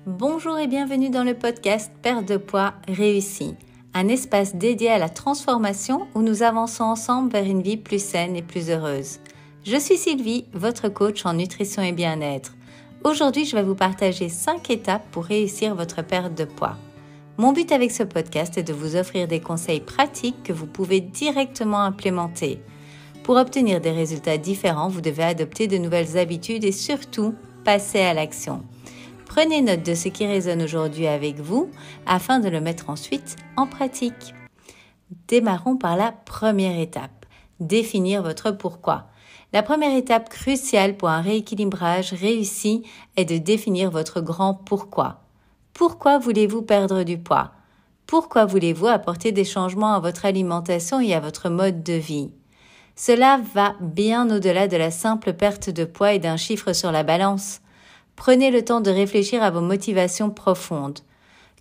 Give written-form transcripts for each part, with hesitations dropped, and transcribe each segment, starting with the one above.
Bonjour et bienvenue dans le podcast Perte de poids réussie, un espace dédié à la transformation où nous avançons ensemble vers une vie plus saine et plus heureuse. Je suis Sylvie, votre coach en nutrition et bien-être. Aujourd'hui, je vais vous partager 5 étapes pour réussir votre perte de poids. Mon but avec ce podcast est de vous offrir des conseils pratiques que vous pouvez directement implémenter. Pour obtenir des résultats différents, vous devez adopter de nouvelles habitudes et surtout passer à l'action. Prenez note de ce qui résonne aujourd'hui avec vous afin de le mettre ensuite en pratique. Démarrons par la première étape, définir votre pourquoi. La première étape cruciale pour un rééquilibrage réussi est de définir votre grand pourquoi. Pourquoi voulez-vous perdre du poids? Pourquoi voulez-vous apporter des changements à votre alimentation et à votre mode de vie? Cela va bien au-delà de la simple perte de poids et d'un chiffre sur la balance. Prenez le temps de réfléchir à vos motivations profondes.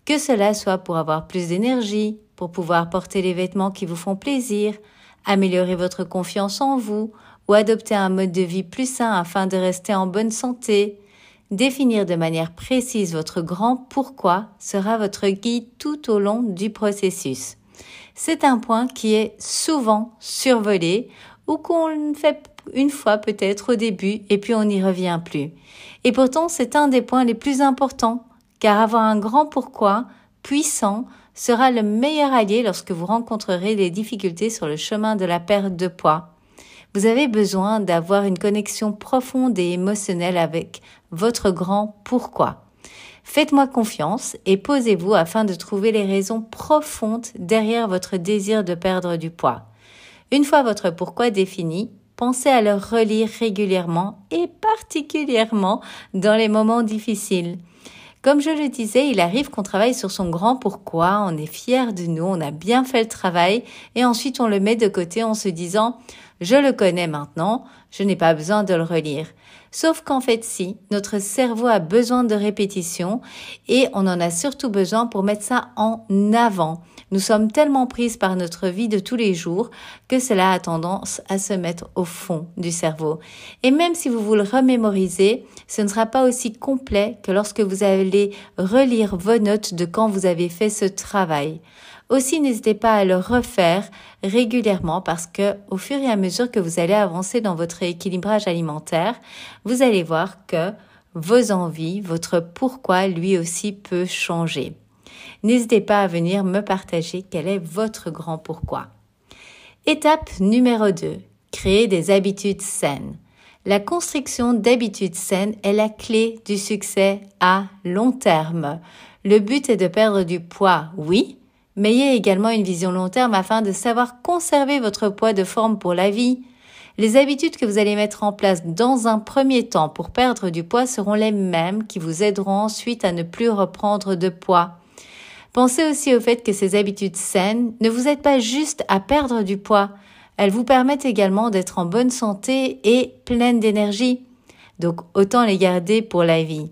Que cela soit pour avoir plus d'énergie, pour pouvoir porter les vêtements qui vous font plaisir, améliorer votre confiance en vous ou adopter un mode de vie plus sain afin de rester en bonne santé. Définir de manière précise votre grand pourquoi sera votre guide tout au long du processus. C'est un point qui est souvent survolé ou qu'on fait une fois peut-être au début et puis on n'y revient plus. Et pourtant, c'est un des points les plus importants, car avoir un grand pourquoi puissant sera le meilleur allié lorsque vous rencontrerez des difficultés sur le chemin de la perte de poids. Vous avez besoin d'avoir une connexion profonde et émotionnelle avec votre grand pourquoi. Faites-moi confiance et posez-vous afin de trouver les raisons profondes derrière votre désir de perdre du poids. Une fois votre pourquoi défini, pensez à le relire régulièrement et particulièrement dans les moments difficiles. Comme je le disais, il arrive qu'on travaille sur son grand pourquoi, on est fier de nous, on a bien fait le travail et ensuite on le met de côté en se disant « je le connais maintenant, je n'ai pas besoin de le relire ». Sauf qu'en fait si, notre cerveau a besoin de répétition et on en a surtout besoin pour mettre ça en avant. Nous sommes tellement prises par notre vie de tous les jours que cela a tendance à se mettre au fond du cerveau. Et même si vous le remémorisez, ce ne sera pas aussi complet que lorsque vous allez relire vos notes de quand vous avez fait ce travail. Aussi, n'hésitez pas à le refaire régulièrement parce que au fur et à mesure que vous allez avancer dans votre équilibrage alimentaire, vous allez voir que vos envies, votre pourquoi lui aussi peut changer. N'hésitez pas à venir me partager quel est votre grand pourquoi. Étape numéro 2. Créer des habitudes saines. La construction d'habitudes saines est la clé du succès à long terme. Le but est de perdre du poids, oui, mais ayez également une vision long terme afin de savoir conserver votre poids de forme pour la vie. Les habitudes que vous allez mettre en place dans un premier temps pour perdre du poids seront les mêmes qui vous aideront ensuite à ne plus reprendre de poids. Pensez aussi au fait que ces habitudes saines ne vous aident pas juste à perdre du poids. Elles vous permettent également d'être en bonne santé et pleine d'énergie. Donc autant les garder pour la vie.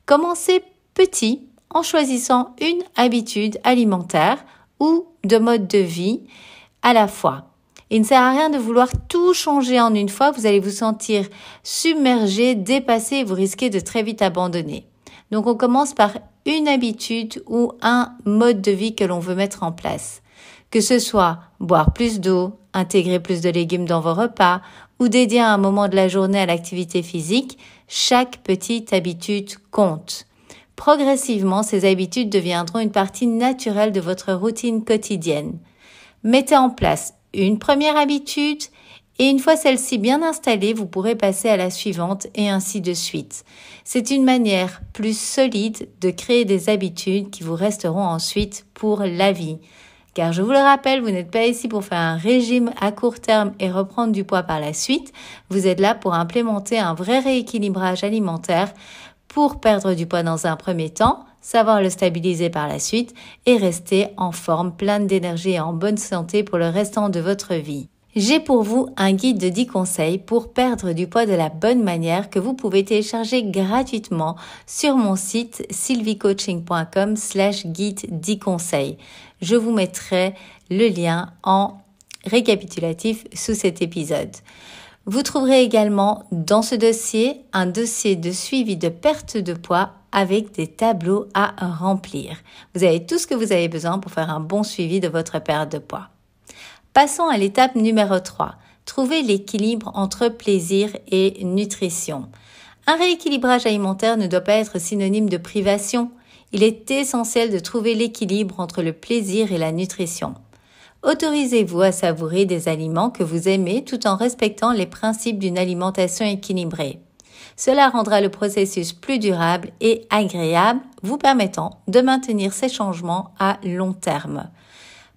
Commencez petit en choisissant une habitude alimentaire ou de mode de vie à la fois. Il ne sert à rien de vouloir tout changer en une fois, vous allez vous sentir submergé, dépassé et vous risquez de très vite abandonner. Donc on commence par une habitude ou un mode de vie que l'on veut mettre en place. Que ce soit boire plus d'eau, intégrer plus de légumes dans vos repas ou dédier un moment de la journée à l'activité physique, chaque petite habitude compte. Progressivement, ces habitudes deviendront une partie naturelle de votre routine quotidienne. Mettez en place une première habitude et une fois celle-ci bien installée, vous pourrez passer à la suivante et ainsi de suite. C'est une manière plus solide de créer des habitudes qui vous resteront ensuite pour la vie. Car je vous le rappelle, vous n'êtes pas ici pour faire un régime à court terme et reprendre du poids par la suite. Vous êtes là pour implémenter un vrai rééquilibrage alimentaire pour perdre du poids dans un premier temps, savoir le stabiliser par la suite et rester en forme, pleine d'énergie et en bonne santé pour le restant de votre vie. J'ai pour vous un guide de 10 conseils pour perdre du poids de la bonne manière que vous pouvez télécharger gratuitement sur mon site sylviecoaching.com/guide 10 conseils. Je vous mettrai le lien en récapitulatif sous cet épisode. Vous trouverez également dans ce dossier un dossier de suivi de perte de poids avec des tableaux à remplir. Vous avez tout ce que vous avez besoin pour faire un bon suivi de votre perte de poids. Passons à l'étape numéro 3. Trouver l'équilibre entre plaisir et nutrition. Un rééquilibrage alimentaire ne doit pas être synonyme de privation. Il est essentiel de trouver l'équilibre entre le plaisir et la nutrition. Autorisez-vous à savourer des aliments que vous aimez tout en respectant les principes d'une alimentation équilibrée. Cela rendra le processus plus durable et agréable, vous permettant de maintenir ces changements à long terme.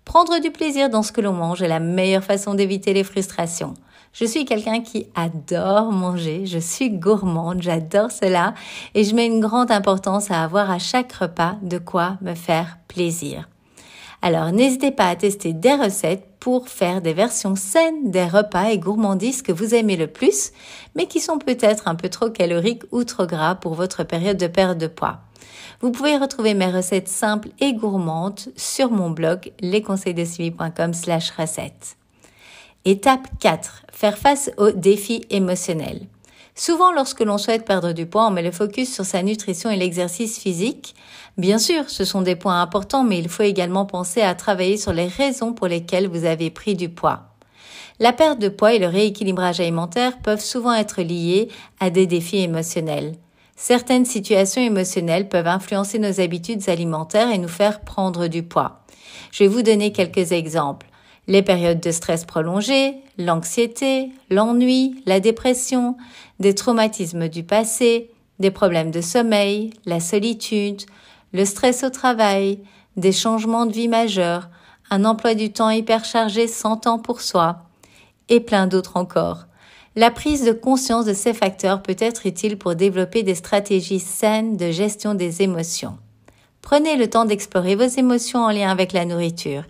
Prendre du plaisir dans ce que l'on mange est la meilleure façon d'éviter les frustrations. Je suis quelqu'un qui adore manger, je suis gourmande, j'adore cela et je mets une grande importance à avoir à chaque repas de quoi me faire plaisir. Alors n'hésitez pas à tester des recettes pour faire des versions saines des repas et gourmandises que vous aimez le plus, mais qui sont peut-être un peu trop caloriques ou trop gras pour votre période de perte de poids. Vous pouvez retrouver mes recettes simples et gourmandes sur mon blog lesconseilsdesylvie.com/recettes. Étape 4. Faire face aux défis émotionnels. Souvent, lorsque l'on souhaite perdre du poids, on met le focus sur sa nutrition et l'exercice physique. Bien sûr, ce sont des points importants, mais il faut également penser à travailler sur les raisons pour lesquelles vous avez pris du poids. La perte de poids et le rééquilibrage alimentaire peuvent souvent être liés à des défis émotionnels. Certaines situations émotionnelles peuvent influencer nos habitudes alimentaires et nous faire prendre du poids. Je vais vous donner quelques exemples. Les périodes de stress prolongées, l'anxiété, l'ennui, la dépression, des traumatismes du passé, des problèmes de sommeil, la solitude, le stress au travail, des changements de vie majeurs, un emploi du temps hyperchargé sans temps pour soi, et plein d'autres encore. La prise de conscience de ces facteurs peut être utile pour développer des stratégies saines de gestion des émotions. Prenez le temps d'explorer vos émotions en lien avec la nourriture.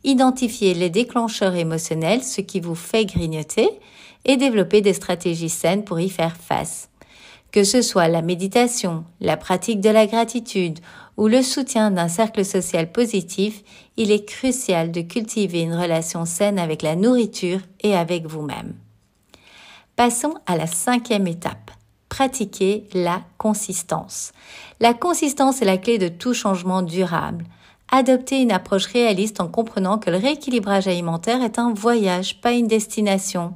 Identifiez les déclencheurs émotionnels, ce qui vous fait grignoter, et développez des stratégies saines pour y faire face. Que ce soit la méditation, la pratique de la gratitude ou le soutien d'un cercle social positif, il est crucial de cultiver une relation saine avec la nourriture et avec vous-même. Passons à la 5e étape. Pratiquer la consistance. La consistance est la clé de tout changement durable. Adoptez une approche réaliste en comprenant que le rééquilibrage alimentaire est un voyage, pas une destination.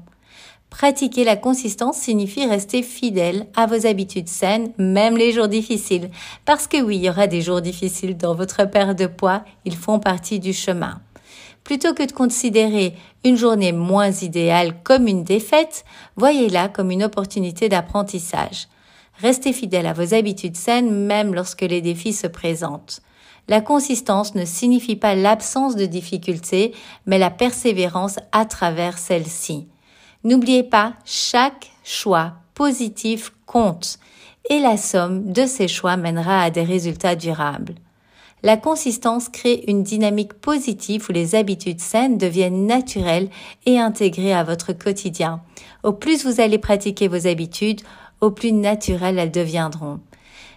Pratiquer la consistance signifie rester fidèle à vos habitudes saines, même les jours difficiles. Parce que oui, il y aura des jours difficiles dans votre perte de poids, ils font partie du chemin. Plutôt que de considérer une journée moins idéale comme une défaite, voyez-la comme une opportunité d'apprentissage. Restez fidèle à vos habitudes saines même lorsque les défis se présentent. La consistance ne signifie pas l'absence de difficultés, mais la persévérance à travers celle-ci. N'oubliez pas, chaque choix positif compte et la somme de ces choix mènera à des résultats durables. La consistance crée une dynamique positive où les habitudes saines deviennent naturelles et intégrées à votre quotidien. Au plus vous allez pratiquer vos habitudes, au plus naturelles elles deviendront.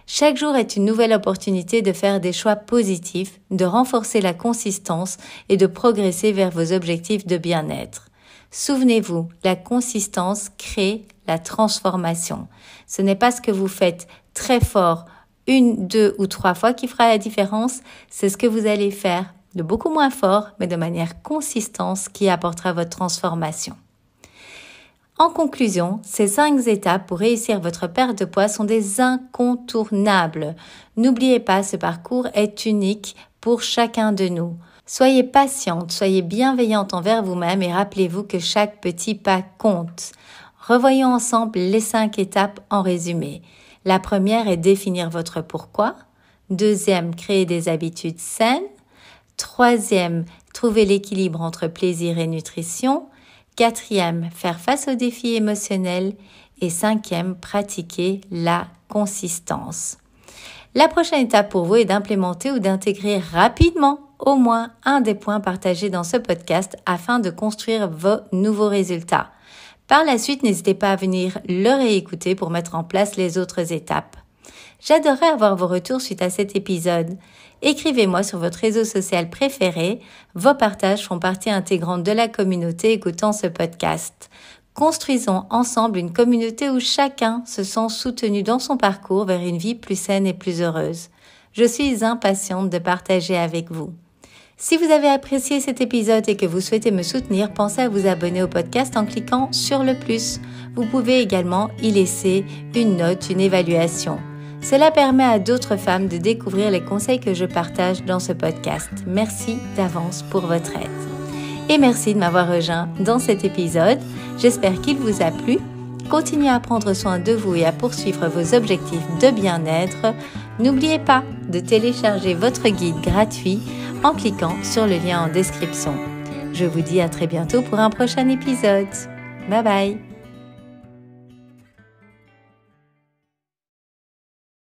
Chaque jour est une nouvelle opportunité de faire des choix positifs, de renforcer la consistance et de progresser vers vos objectifs de bien-être. Souvenez-vous, la consistance crée la transformation. Ce n'est pas ce que vous faites très fort 1, 2 ou 3 fois qui fera la différence, c'est ce que vous allez faire de beaucoup moins fort, mais de manière consistante qui apportera votre transformation. En conclusion, ces 5 étapes pour réussir votre perte de poids sont des incontournables. N'oubliez pas, ce parcours est unique pour chacun de nous. Soyez patiente, soyez bienveillante envers vous-même et rappelez-vous que chaque petit pas compte. Revoyons ensemble les 5 étapes en résumé. La première est définir votre pourquoi. 2e, créer des habitudes saines. 3e, trouver l'équilibre entre plaisir et nutrition. 4e, faire face aux défis émotionnels. Et 5e, pratiquer la consistance. La prochaine étape pour vous est d'implémenter ou d'intégrer rapidement au moins un des points partagés dans ce podcast afin de construire vos nouveaux résultats. Par la suite, n'hésitez pas à venir le réécouter pour mettre en place les autres étapes. J'adorerais avoir vos retours suite à cet épisode. Écrivez-moi sur votre réseau social préféré. Vos partages font partie intégrante de la communauté écoutant ce podcast. Construisons ensemble une communauté où chacun se sent soutenu dans son parcours vers une vie plus saine et plus heureuse. Je suis impatiente de partager avec vous. Si vous avez apprécié cet épisode et que vous souhaitez me soutenir, pensez à vous abonner au podcast en cliquant sur le plus. Vous pouvez également y laisser une note, une évaluation. Cela permet à d'autres femmes de découvrir les conseils que je partage dans ce podcast. Merci d'avance pour votre aide. Et merci de m'avoir rejoint dans cet épisode. J'espère qu'il vous a plu. Continuez à prendre soin de vous et à poursuivre vos objectifs de bien-être. N'oubliez pas de télécharger votre guide gratuit en cliquant sur le lien en description. Je vous dis à très bientôt pour un prochain épisode. Bye bye!